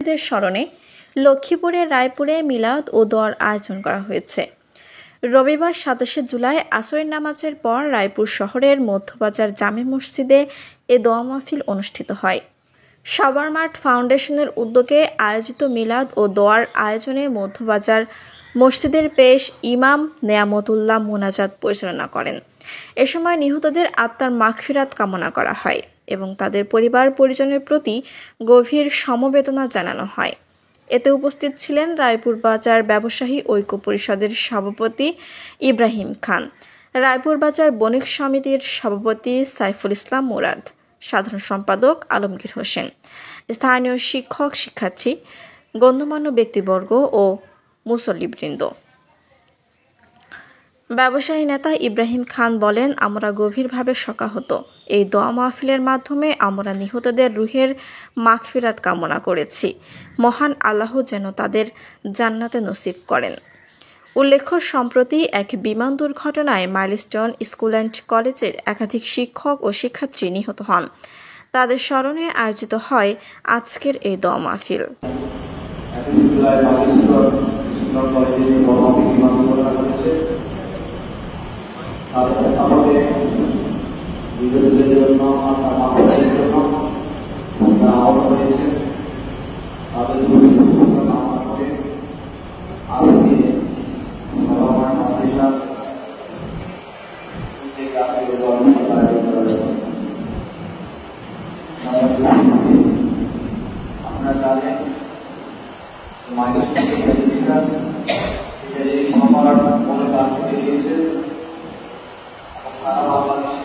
শহীদদের স্মরণে লক্ষ্মীপুরের রায়পুরে মিলাদ ও দোয়ার আয়োজন করা হয়েছে। রবিবার ২৭ জুলাই আসরের নামাজের পর রায়পুর শহরের মধ্যবাজার জামে মসজিদে এ দোয়া মাহফিল অনুষ্ঠিত হয়। সাবরমার্ট ফাউন্ডেশনের উদ্যোগে আয়োজিত মিলাদ ও দোয়ার আয়োজনে মধ্যবাজার মসজিদের পেশ ইমাম নেয়ামতুল্লাহ মোনাজাত পরিচালনা করেন। এ সময় নিহতদের আত্মার মাগফিরাত কামনা করা হয় এবং তাদের পরিবার পরিজনের প্রতি গভীর সমবেদনা জানানো হয়। এতে উপস্থিত ছিলেন রায়পুর বাজার ব্যবসায়ী ঐক্য পরিষদের সভাপতি ইব্রাহিম খান, রায়পুর বাজার বণিক সমিতির সভাপতি সাইফুল ইসলাম মুরাদ, সাধারণ সম্পাদক আলমগীর হোসেন, স্থানীয় শিক্ষক শিক্ষার্থী, গণ্যমান্য ব্যক্তিবর্গ ও মুসল্লিবৃন্দ। ব্যবসায়ী নেতা ইব্রাহিম খান বলেন, আমরা গভীরভাবে শোকাহত। এই দোয়া মাহফিলের মাধ্যমে আমরা নিহতদের রুহের মাগফিরাত কামনা করেছি। মহান আল্লাহ যেন তাদের জান্নাতে নসিব করেন। উল্লেখ্য, সম্প্রতি এক বিমান দুর্ঘটনায় মাইলস্টোন স্কুল অ্যান্ড কলেজের একাধিক শিক্ষক ও শিক্ষার্থী নিহত হন। তাদের স্মরণে আয়োজিত হয় আজকের এই দোয়া মাহফিল। আপনারা জানেন সবার মনে কাজ দেখিয়েছে সারা বাংলাদেশে